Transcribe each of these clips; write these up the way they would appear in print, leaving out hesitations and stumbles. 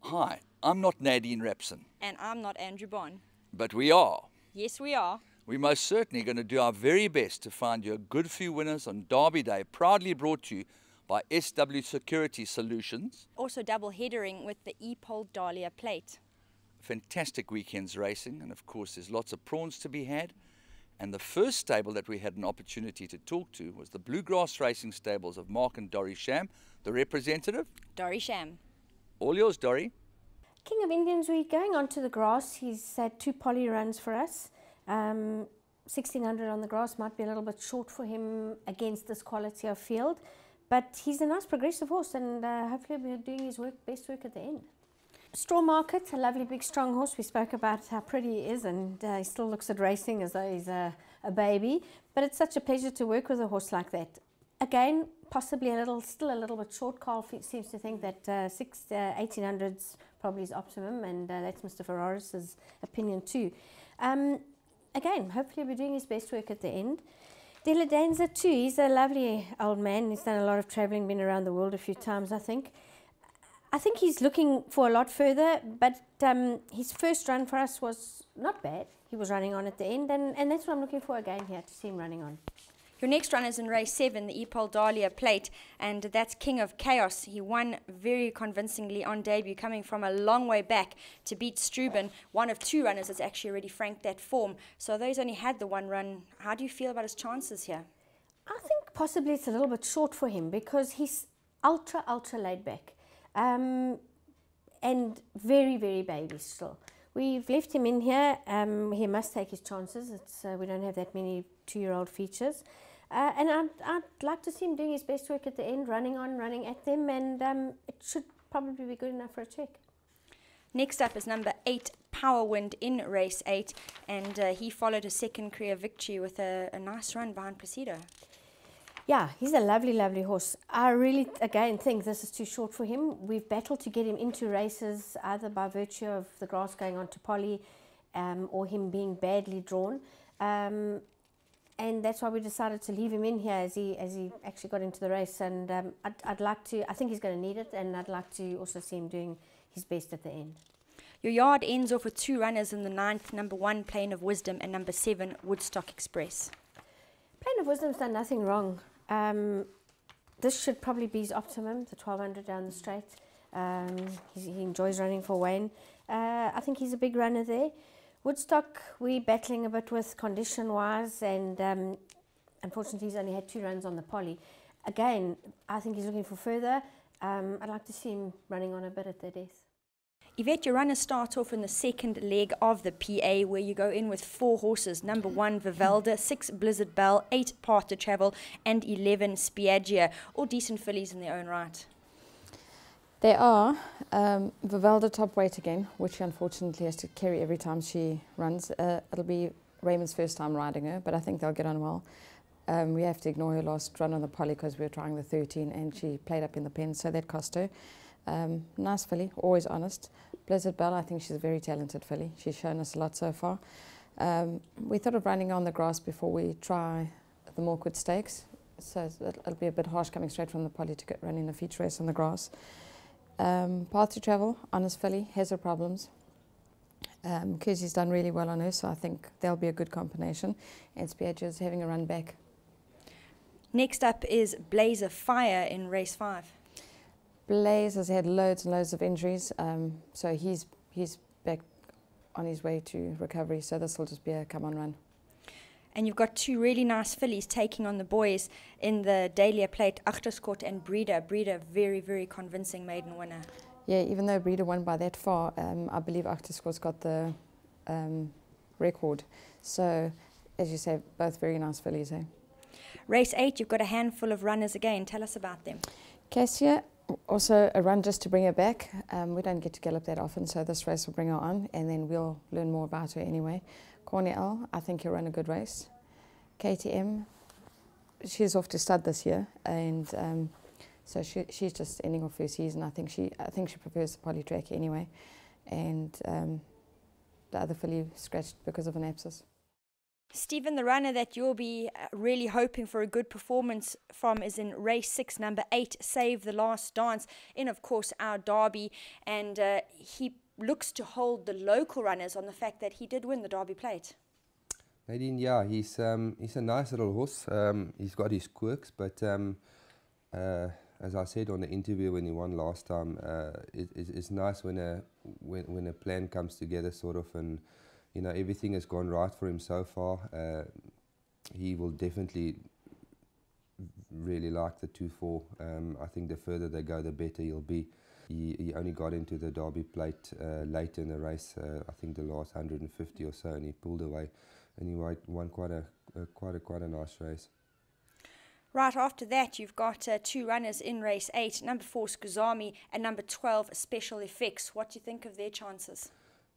Hi, I'm not Nadine RAPSON. And I'm not Andrew Bond. But we are. Yes, we are. We're most certainly going to do our very best to find you a good few winners on Derby Day, proudly brought to you by SW Security Solutions. Also double headering with the E-Pole Dahlia plate. Fantastic weekends racing, and of course there's lots of prawns to be had. And the first stable that we had an opportunity to talk to was the Bluegrass Racing Stables of Mark and Dorrie Sham, the representative. Dorrie Sham. All yours, Dorrie. King of Indians, we're going onto the grass. He's had 2 poly runs for us. 1600 on the grass might be a little bit short for him against this quality of field, but he's a nice progressive horse, and hopefully we're doing his best work at the end. Straw Market, a lovely big strong horse. We spoke about how pretty he is, and he still looks at racing as though he's a baby, but it's such a pleasure to work with a horse like that. Again, possibly still a little bit short. Carl seems to think that 1800's probably is optimum, and that's Mr. Ferraris's opinion too. Again, hopefully we're doing his best work at the end. Dela Danza too, he's a lovely old man. He's done a lot of travelling, been around the world a few times, I think. I think he's looking for a lot further, but his first run for us was not bad. He was running on at the end, and that's what I'm looking for again here, to see him running on. Your next run is in race 7, the E-Pole Dahlia plate, and that's King of Chaos. He won very convincingly on debut, coming from a long way back to beat Struben, one of 2 runners that's actually already franked that form. So though he's only had the 1 run, how do you feel about his chances here? I think possibly it's a little bit short for him because he's ultra laid back and very baby still. We've left him in here. He must take his chances. We don't have that many 2-year-old features. And I'd like to see him doing his best work at the end, running at them, and it should probably be good enough for a check. Next up is number 8, Powerwind in race 8, and he followed a second career victory with a nice run behind Placido. Yeah, he's a lovely horse. I really, again, think this is too short for him. We've battled to get him into races, either by virtue of the grass going on to poly or him being badly drawn. And that's why we decided to leave him in here as he actually got into the race. And I'd like to, I think he's going to need it, and I'd like to also see him doing his best at the end. Your yard ends off with 2 runners in the 9th, number 1, Plain of Wisdom, and number 7, Woodstock Express. Plain of Wisdom's done nothing wrong. This should probably be his optimum, the 1200 down the straight. He enjoys running for Wayne. I think he's a big runner there. Woodstock, we're battling a bit with condition-wise, and unfortunately he's only had 2 runs on the poly. Again, I think he's looking for further. I'd like to see him running on a bit at the death. Yvette, your runners start off in the 2nd leg of the PA, where you go in with 4 horses. Number 1, Vivalda, 6, Blizzard Bell, 8, Path to Travel, and 11, Spiaggia. All decent fillies in their own right. They are. Vivalda top weight again, which she unfortunately has to carry every time she runs. It'll be Raymond's first time riding her, but I think they'll get on well. We have to ignore her last run on the poly because we were trying the 13 and she played up in the pen, so that cost her. Nice filly, always honest. Blizzard Bell, I think she's a very talented filly. She's shown us a lot so far. We thought of running on the grass before we try the Morkwood Stakes, so it'll be a bit harsh coming straight from the poly to get running a feature race on the grass. Path to Travel, honest filly, has her problems. Kizzy's done really well on her, so I think they'll be a good combination. And Spiaggia's having a run back. Next up is Blaze of Fire in race 5. Blaze has had loads and loads of injuries, so he's back on his way to recovery, so this will just be a come-on run. And you've got 2 really nice fillies taking on the boys in the Dahlia plate, Achterskot and Breeder. Breeder, very convincing maiden winner. Yeah, even though Breeder won by that far, I believe Achterskot's got the record. So, as you say, both very nice fillies, eh? Race 8, you've got a handful of runners again. Tell us about them. Cassia, also a run just to bring her back. We don't get to gallop that often, so this race will bring her on, and then we'll learn more about her anyway. Cornell, I think he'll run a good race. KTM, she's off to stud this year, and so she's just ending off her season. I think she prefers the poly track anyway, and the other filly scratched because of an abscess. Stephen, the runner that you'll be really hoping for a good performance from is in race 6, number 8, Save the Last Dance, in, of course, our Derby. And he looks to hold the local runners on the fact that he did win the Derby plate. Nadine, yeah, he's a nice little horse. He's got his quirks, but as I said on the interview when he won last time, it's nice when a plan comes together, sort of, and you know everything has gone right for him so far. He will definitely really like the 2-4. I think the further they go, the better he'll be. He only got into the Derby plate late in the race. I think the last 150 or so, and he pulled away, and he won quite a nice race. Right after that, you've got 2 runners in race 8, number 4 Skuzami and number 12 Special Effects. What do you think of their chances?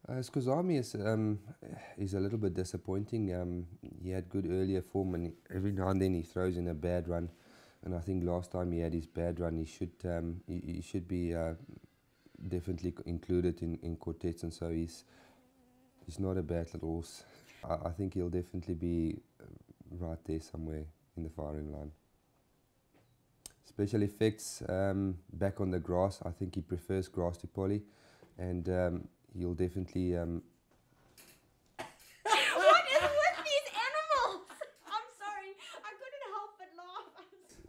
Skuzami is a little bit disappointing. He had good earlier form, and every now and then he throws in a bad run. And I think last time he had his bad run, he should be definitely included in quartets, and so he's not a bad little horse. I think he'll definitely be right there somewhere in the firing line. Special Effects, back on the grass. I think he prefers grass to poly, and he'll definitely... What is with these animals? I'm sorry, I couldn't help but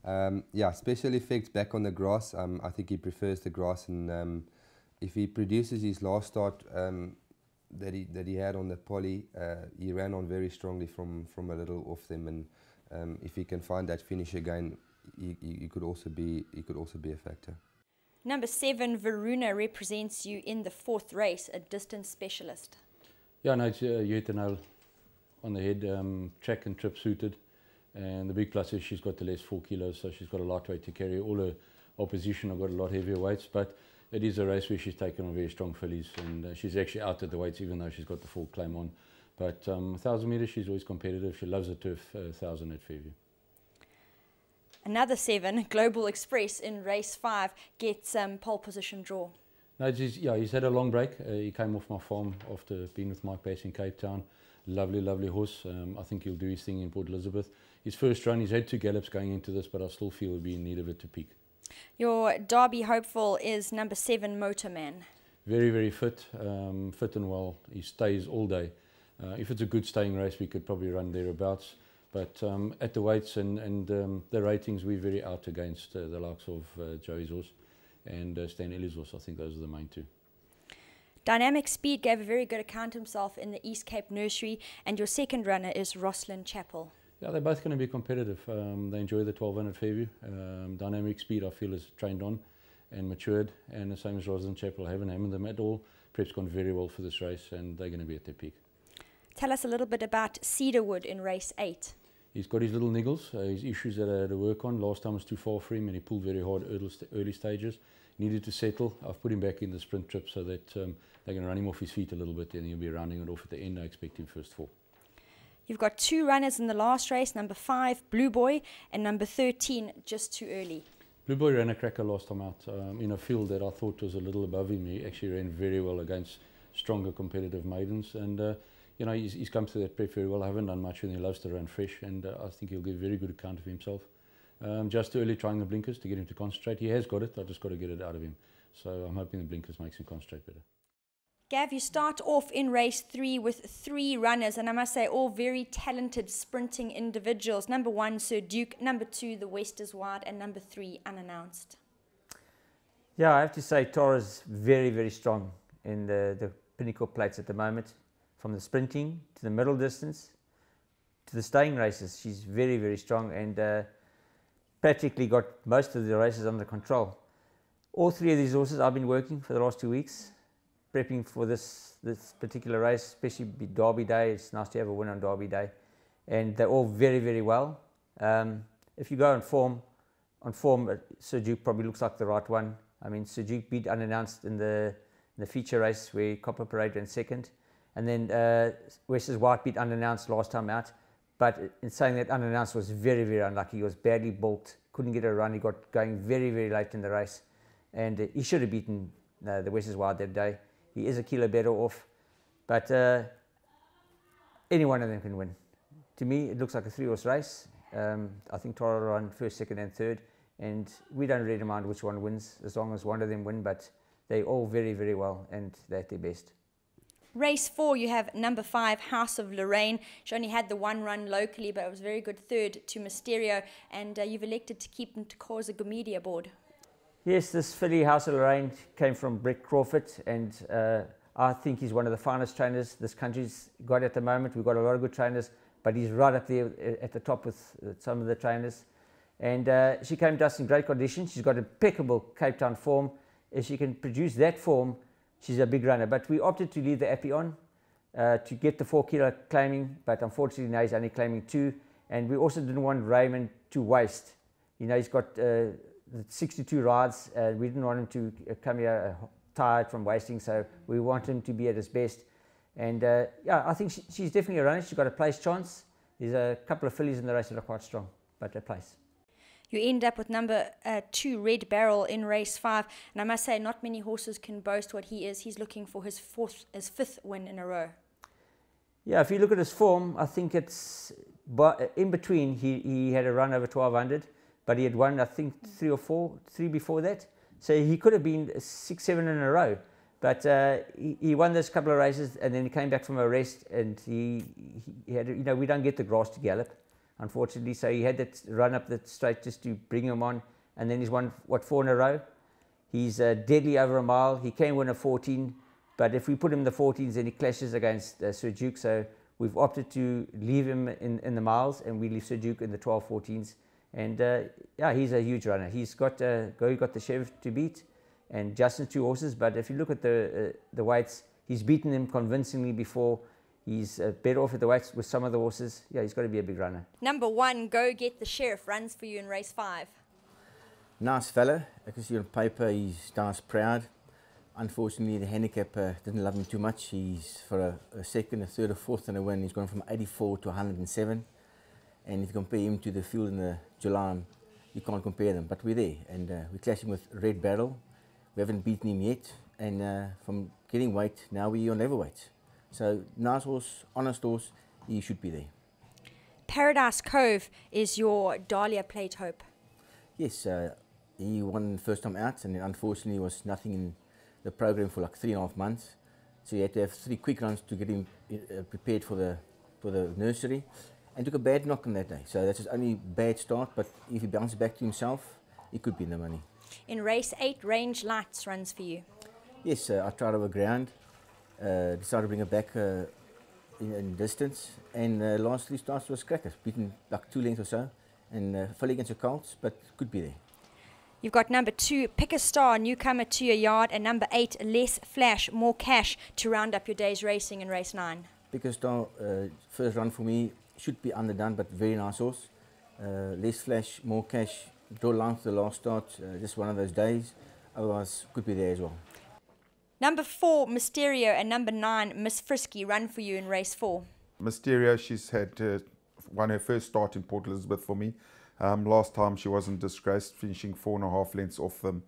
laugh. Yeah, Special Effects back on the grass. I think he prefers the grass, and if he produces his last start that he had on the poly, he ran on very strongly from a little off them, and if he can find that finish again, he could also be a factor. Number 7 Varuna represents you in the 4th race, a distance specialist. Yeah, no, you hit the nail on the head. Track and trip suited, and the big plus is she's got the less 4 kilos, so she's got a light weight to carry. All her opposition have got a lot heavier weights, but it is a race where she's taken on very strong fillies, and she's actually out at the weights even though she's got the full claim on. But 1,000 metres, she's always competitive. She loves the turf, 1,000 at Fairview. Another 7, Global Express, in race 5, gets pole position draw. No, he's had a long break. He came off my farm after being with Mike Bass in Cape Town. Lovely, lovely horse. I think he'll do his thing in Port Elizabeth. His first run, he's had 2 gallops going into this, but I still feel he'll be in need of it to peak. Your Derby hopeful is number 7, Motorman. Very, very fit, fit and well. He stays all day. If it's a good staying race, we could probably run thereabouts. But at the weights and the ratings, we're very out against the likes of Joey's horse and Stan Ellie's horse. I think those are the main 2. Dynamic Speed gave a very good account himself in the East Cape Nursery, and your second runner is Roslyn Chapel. Yeah, they're both going to be competitive. They enjoy the 1200 Fairview. Dynamic Speed, I feel, is trained on and matured, and the same as Roslyn Chapel. I haven't hammered them at all. Prep's gone very well for this race, and they're going to be at their peak. Tell us a little bit about Cedarwood in race 8. He's got his little niggles, his issues that I had to work on. Last time was too far for him, and he pulled very hard early stages. Needed to settle. I've put him back in the sprint trip so that they're going to run him off his feet a little bit, and he'll be rounding it off at the end. I expect him first 4. You've got 2 runners in the last race, number 5, Blue Boy, and number 13, Just Too Early. Blue Boy ran a cracker last time out in a field that I thought was a little above him. He actually ran very well against stronger competitive maidens, and you know, he's come to that prep very well. I haven't done much with him. He loves to run fresh, and I think he'll give a very good account of himself. Just too early trying the blinkers to get him to concentrate. He has got it. I've just got to get it out of him. So I'm hoping the blinkers makes him concentrate better. Gav, you start off in race 3 with 3 runners, and I must say all very talented sprinting individuals. Number 1, Sir Duke. Number 2, The West is Wide. And number 3, Unannounced. Yeah, I have to say Tara's very, very strong in the pinnacle plates at the moment. From the sprinting to the middle distance to the staying races, she's very, very strong, and practically got most of the races under control. All 3 of these horses I've been working for the last 2 weeks, prepping for this particular race, especially Derby Day. It's nice to have a win on Derby Day, and they're all very, very well. If you go on form, Sir Duke probably looks like the right one. I mean, Sir Duke beat Unannounced in the feature race where Copper Parade ran second. And then West is White beat Unannounced last time out. But in saying that, Unannounced was very, very unlucky. He was badly balked, couldn't get a run. He got going very, very late in the race. And he should have beaten the West is Wild that day. He is a kilo better off. But any one of them can win. to me, it looks like a 3-horse race. I think Tara will run first, second and third, and we don't really mind which one wins as long as one of them win, but they all very, very well and they're at their best. Race 4, you have number 5, House of Lorraine. She only had the one run locally, but it was very good third to Mysterio, and you've elected to keep Ntokoza Gumede aboard. Yes, this filly, House of Lorraine, came from Brett Crawford, and I think he's one of the finest trainers this country's got at the moment. We've got a lot of good trainers, but he's right up there at the top with some of the trainers. And she came to us in great condition. She's got impeccable Cape Town form. If she can produce that form, she's a big runner. But we opted to leave the Appy on to get the 4 kilo claiming, but unfortunately now he's only claiming 2. And we also didn't want Raymond to waste. You know, he's got 62 rides. We didn't want him to come here tired from wasting, so we want him to be at his best. And yeah, I think she's definitely a runner. She's got a place chance. There's a couple of fillies in the race that are quite strong, but a place. You end up with number 2, Red Barrel, in race 5. And I must say, not many horses can boast what he is. He's looking for his 5th win in a row. Yeah, if you look at his form, I think it's in between. He had a run over 1200, but he had won, I think, 3 before that. So he could have been 6, 7 in a row. But he won those couple of races, and then he came back from a rest, and he had, you know, we don't get the grass to gallop, unfortunately. So he had that run up the straight just to bring him on, and then he's won, what, 4 in a row. He's deadly over a mile. He can win a 14, but if we put him in the 14s, then he clashes against Sir Duke. So we've opted to leave him in the miles, and we leave Sir Duke in the 12, 14s. And yeah, he's a huge runner. He's got got the Chev to beat, and Justin's 2 horses. But if you look at the weights, he's beaten them convincingly before. He's better off at the weights with some of the horses. Yeah, he's got to be a big runner. Number 1, Go Get the Sheriff, runs for you in race 5. Nice fella. I can see on paper he's nice proud. Unfortunately, the handicap didn't love him too much. He's for a second, a third, a fourth in a win. He's gone from 84 to 107. And if you compare him to the field in the July, you can't compare them. But we're there, and we're clashing with Red Barrel. We haven't beaten him yet, and from getting weight, now we're on level weight. So nice horse, honest horse, he should be there. Paradise Cove is your Dahlia Plate hope. Yes, he won first time out, and then unfortunately was nothing in the program for like 3.5 months. So he had to have 3 quick runs to get him prepared for the nursery. And took a bad knock on that day. So that's his only bad start, but if he bounces back to himself, he could be in the money. In race 8, Range Lights runs for you. Yes, I tried over ground, decided to bring it back in distance, and last 3 starts was crackers, beaten like 2 lengths or so, and fully against the Colts, but could be there. You've got number 2, Pick a Star, newcomer to your yard, and number 8, Less Flash, More Cash, to round up your day's racing in race 9. Pick a Star, first run for me, should be underdone, but very nice horse. Less Flash, More Cash, draw line to the last start, just one of those days. Otherwise, could be there as well. Number 4, Mysterio, and number 9, Miss Frisky, run for you in race 4. Mysterio, she's had won her first start in Port Elizabeth for me. Last time she wasn't disgraced, finishing 4.5 lengths off them,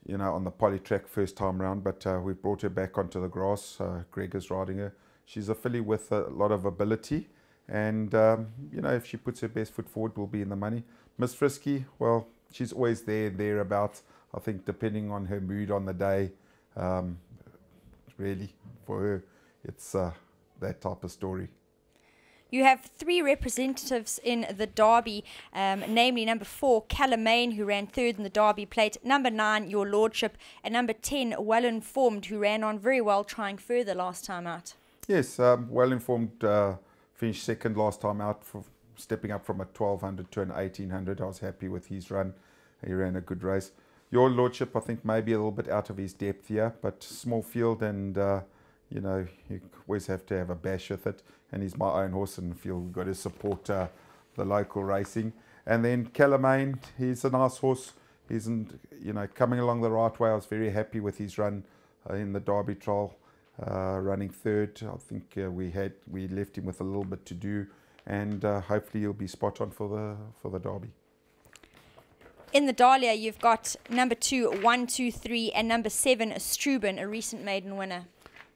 you know, on the poly track first time round. But we brought her back onto the grass. Greg is riding her. She's a filly with a lot of ability, and you know, if she puts her best foot forward, we'll be in the money. Miss Frisky, well, she's always thereabouts. I think depending on her mood on the day, really for her, it's that type of story. You have 3 representatives in the Derby, namely number 4, CAMERAMAN, who ran 3rd in the Derby Plate, number 9, Your Lordship, and number 10, Well Informed, who ran on very well, trying further last time out. Yes, Well Informed finished 2nd last time out, for stepping up from a 1200 to an 1800. I was happy with his run. He ran a good race. Your Lordship, I think, maybe a little bit out of his depth here, but small field, and you know, you always have to have a bash with it. And he's my own horse, and feel we've got to support the local racing. And then CAMERAMAN, he's a nice horse. He's, you know, coming along the right way. I was very happy with his run in the Derby trial. Running 3rd, I think we left him with a little bit to do, and hopefully he'll be spot on for the Derby. In the Dahlia, you've got number 2, 1, 2, 3, and number 7, Struben, a recent maiden winner.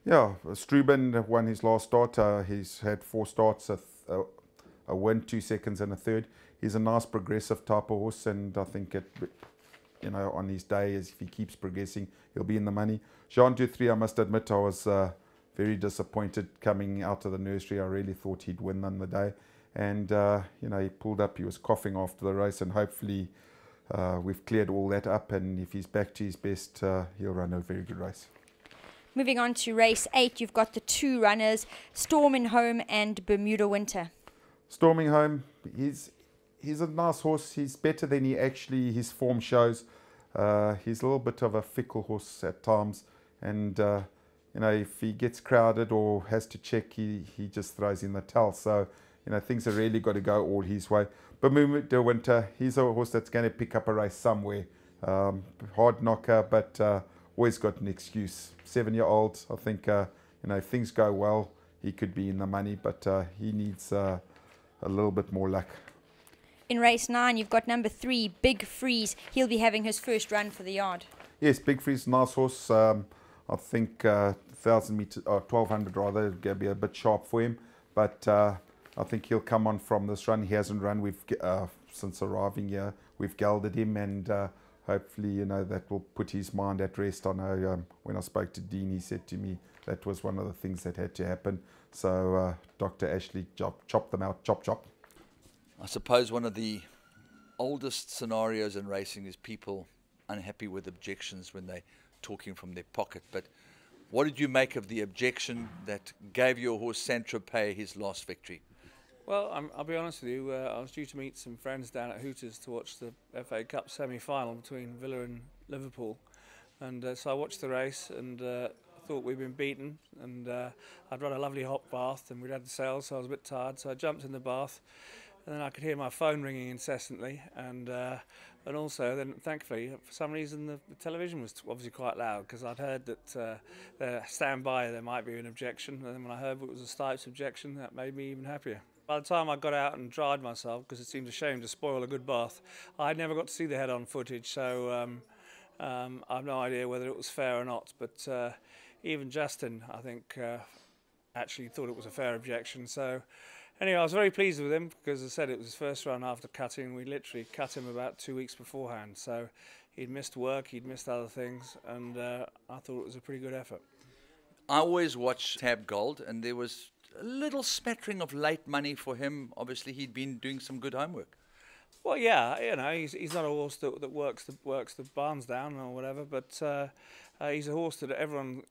Yeah, Struben won his last start. He's had 4 starts, a win, 2 seconds and a third. He's a nice progressive type of horse, and I think on his day, as if he keeps progressing, he'll be in the money. Jean Duthry, I must admit, I was very disappointed coming out of the nursery. I really thought he'd win on the day, and he pulled up. He was coughing after the race, and hopefully we've cleared all that up, and if he's back to his best, he'll run a very good race. Moving on to race 8, you've got the 2 runners, Storming Home and Bermuda Winter. Storming Home, he's a nice horse. He's better than his form shows. He's a little bit of a fickle horse at times, and if he gets crowded or has to check, he just throws in the towel. So things have really got to go all his way. Bermuda Winter, he's a horse that's going to pick up a race somewhere. Hard knocker, but always got an excuse. 7-year-old, I think if things go well, he could be in the money, but he needs a little bit more luck. In race 9, you've got number 3, Big Freeze. He'll be having his first run for the yard. Yes, Big Freeze, nice horse. I think 1,000 meters, or 1,200 rather, going to be a bit sharp for him. But I think he'll come on from this run. He hasn't run. Since arriving here, we've gelded him, and hopefully, that will put his mind at rest. I know when I spoke to Dean, he said to me that was one of the things that had to happen. So Dr. Ashley chopped them out, chop, chop. I suppose one of the oldest scenarios in racing is people unhappy with objections when they're talking from their pocket. But what did you make of the objection that gave your horse Saint-Tropez his last victory? Well, I'll be honest with you, I was due to meet some friends down at Hooters to watch the FA Cup semi-final between Villa and Liverpool. And so I watched the race and thought we'd been beaten. And I'd run a lovely hot bath and we'd had the sales, so I was a bit tired. So I jumped in the bath and then I could hear my phone ringing incessantly. And also, then thankfully, for some reason, the television was obviously quite loud because I'd heard that stand by, there might be an objection. And then when I heard it was a Stipes objection, that made me even happier. By the time I got out and dried myself, because it seemed a shame to spoil a good bath, I never got to see the head-on footage, so I have no idea whether it was fair or not. But even Justin, I think, actually thought it was a fair objection. So anyway, I was very pleased with him because, as I said, it was his first run after cutting. We literally cut him about 2 weeks beforehand, so he'd missed work, he'd missed other things, and I thought it was a pretty good effort. I always watch Tab Gold, and there was a little smattering of late money for him. Obviously, he'd been doing some good homework. Well, yeah, he's not a horse that works the barns down or whatever, but he's a horse that everyone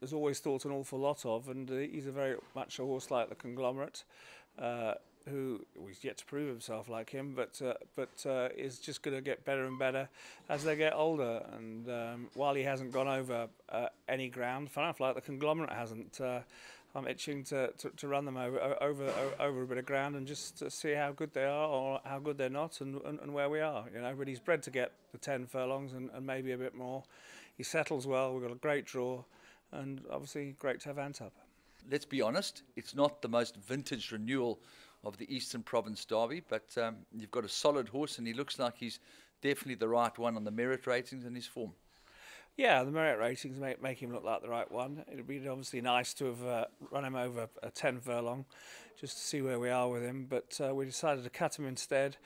has always thought an awful lot of, and he's a very much a horse like the Conglomerate, who he's yet to prove himself like him, but is just going to get better and better as they get older. And while he hasn't gone over any ground, far enough like the Conglomerate hasn't. I'm itching to run them over a bit of ground and just to see how good they are or how good they're not and where we are. But he's bred to get the 10 furlongs and maybe a bit more. He settles well. We've got a great draw, and obviously great to have Antap. Let's be honest, it's not the most vintage renewal of the Eastern Province Derby, but you've got a solid horse, and he looks like he's definitely the right one on the merit ratings and his form. Yeah, the merit ratings make him look like the right one. It would be obviously nice to have run him over a 10 furlong just to see where we are with him, but we decided to cut him instead,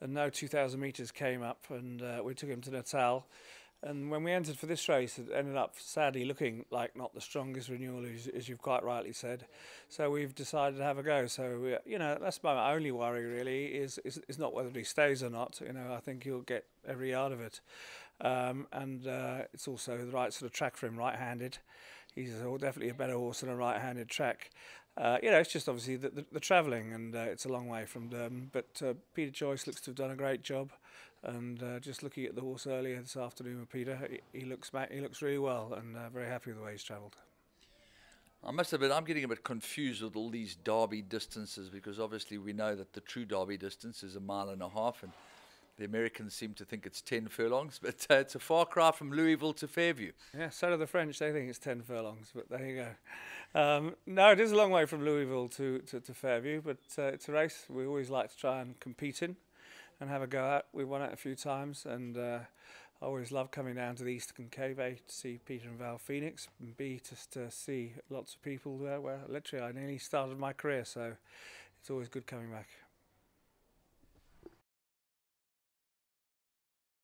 and no 2,000 metres came up, and we took him to Natal. And when we entered for this race, it ended up sadly looking like not the strongest renewal, as you've quite rightly said. So we've decided to have a go. So that's my only worry really is not whether he stays or not. I think he'll get every yard of it. And it's also the right sort of track for him, right-handed. He's definitely a better horse than a right-handed track. It's just obviously the travelling, and it's a long way from Durban. But Peter Joyce looks to have done a great job. And just looking at the horse earlier this afternoon with Peter, he looks really well, and very happy with the way he's travelled. I must admit, I'm getting a bit confused with all these Derby distances, because obviously we know that the true Derby distance is 1.5 miles, and the Americans seem to think it's 10 furlongs, but it's a far cry from Louisville to Fairview. Yeah, so do the French. They think it's 10 furlongs, but there you go. No, it is a long way from Louisville to Fairview, but it's a race we always like to try and compete in and have a go at. We've won it a few times, and I always love coming down to the Eastern Cape, A, to see Peter and Val Phoenix, and B, just to see lots of people there where literally I nearly started my career, so it's always good coming back.